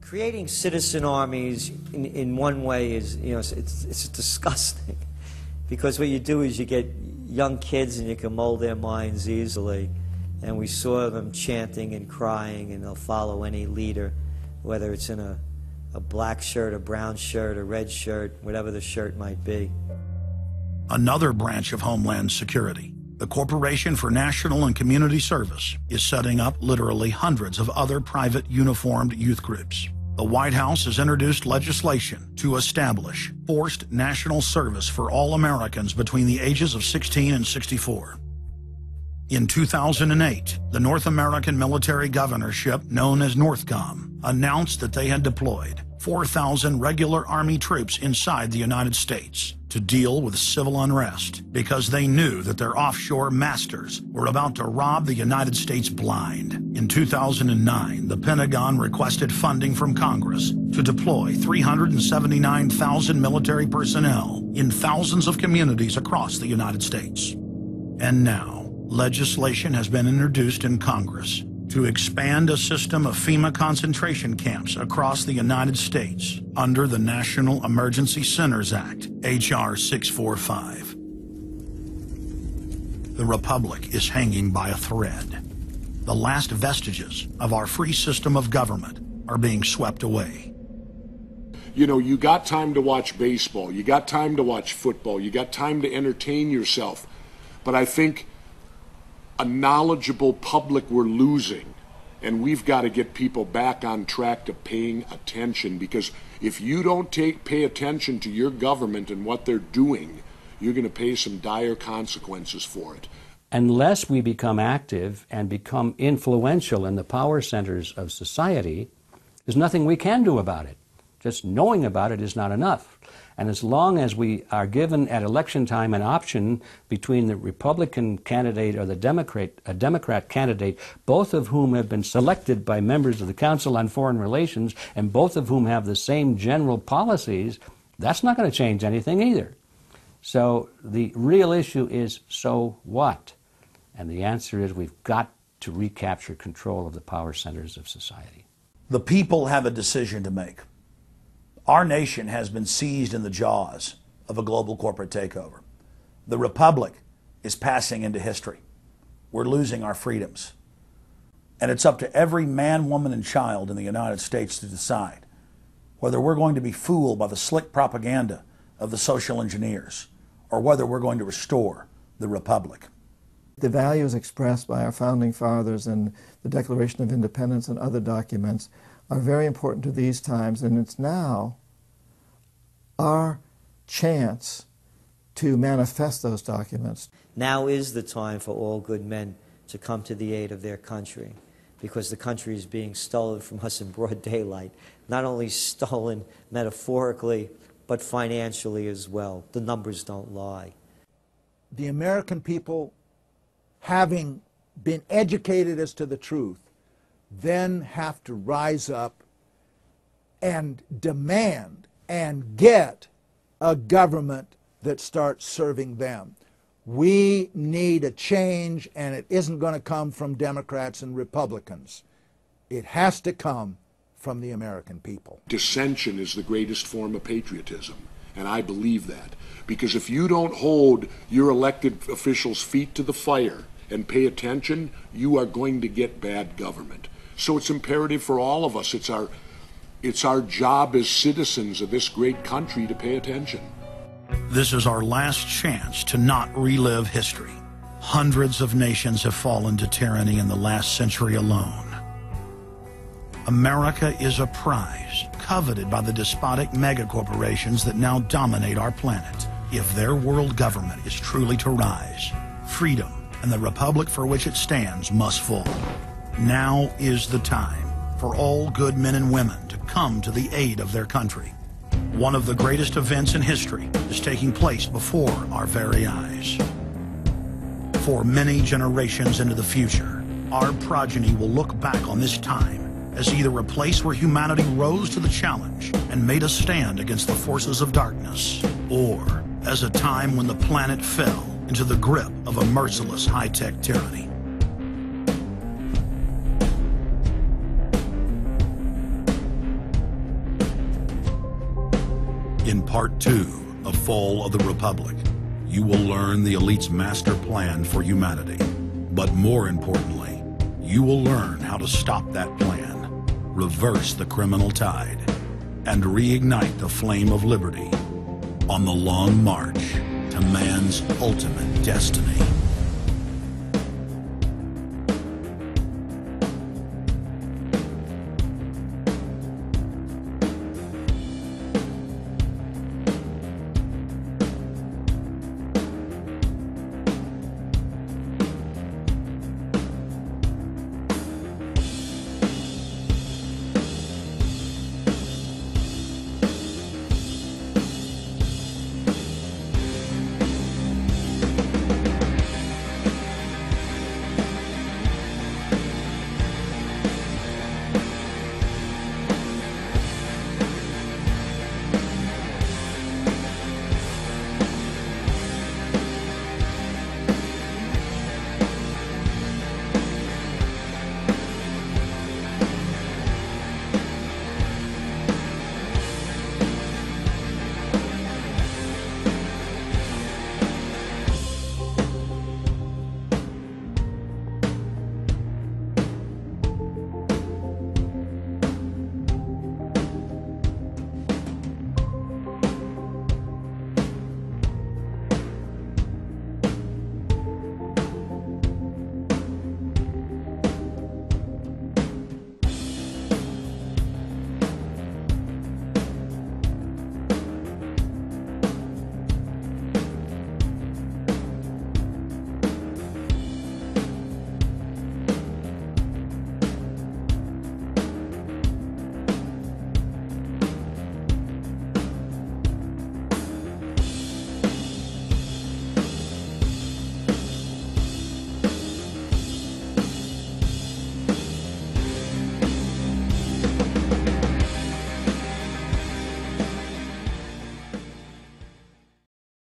Creating citizen armies in one way is, it's disgusting, because what you do is you get young kids and you can mold their minds easily, and we saw them chanting and crying, and they'll follow any leader, whether it's in a black shirt, a brown shirt, a red shirt, whatever the shirt might be. Another branch of Homeland Security, the Corporation for National and Community Service, is setting up literally hundreds of other private uniformed youth groups. The White House has introduced legislation to establish forced national service for all Americans between the ages of 16 and 64. In 2008, the North American Military Governorship, known as NORTHCOM, announced that they had deployed 4,000 regular Army troops inside the United States to deal with civil unrest because they knew that their offshore masters were about to rob the United States blind. In 2009, the Pentagon requested funding from Congress to deploy 379,000 military personnel in thousands of communities across the United States. And now, legislation has been introduced in Congress to expand a system of FEMA concentration camps across the United States under the National Emergency Centers Act, H.R. 645. The Republic is hanging by a thread. The last vestiges of our free system of government are being swept away. You know, you got time to watch baseball, you got time to watch football, you got time to entertain yourself, but I think a knowledgeable public we're losing, and we've got to get people back on track to paying attention, because if you don't pay attention to your government and what they're doing, you're going to pay some dire consequences for it. Unless we become active and become influential in the power centers of society, there's nothing we can do about it. Just knowing about it is not enough. And as long as we are given at election time an option between the Republican candidate or the Democrat candidate, both of whom have been selected by members of the Council on Foreign Relations and both of whom have the same general policies, that's not going to change anything either. So the real issue is, so what? And the answer is we've got to recapture control of the power centers of society. The people have a decision to make. Our nation has been seized in the jaws of a global corporate takeover. The Republic is passing into history. We're losing our freedoms. And it's up to every man, woman, and child in the United States to decide whether we're going to be fooled by the slick propaganda of the social engineers or whether we're going to restore the Republic. The values expressed by our founding fathers in the Declaration of Independence and other documents are very important to these times, and it's now our chance to manifest those documents. Now is the time for all good men to come to the aid of their country, because the country is being stolen from us in broad daylight. Not only stolen metaphorically, but financially as well. The numbers don't lie. The American people, having been educated as to the truth, then have to rise up and demand and get a government that starts serving them. We need a change, and it isn't going to come from Democrats and Republicans. It has to come from the American people. Dissension is the greatest form of patriotism, and I believe that. Because if you don't hold your elected officials' feet to the fire and pay attention, you are going to get bad government. So it's imperative for all of us. It's our job as citizens of this great country to pay attention. This is our last chance to not relive history. Hundreds of nations have fallen to tyranny in the last century alone. America is a prize coveted by the despotic megacorporations that now dominate our planet. If their world government is truly to rise, freedom and the republic for which it stands must fall. Now is the time for all good men and women to come to the aid of their country. One of the greatest events in history is taking place before our very eyes. For many generations into the future, our progeny will look back on this time as either a place where humanity rose to the challenge and made a stand against the forces of darkness, or as a time when the planet fell into the grip of a merciless high-tech tyranny. In Part 2 of Fall of the Republic, you will learn the elite's master plan for humanity. But more importantly, you will learn how to stop that plan, reverse the criminal tide, and reignite the flame of liberty on the long march to man's ultimate destiny.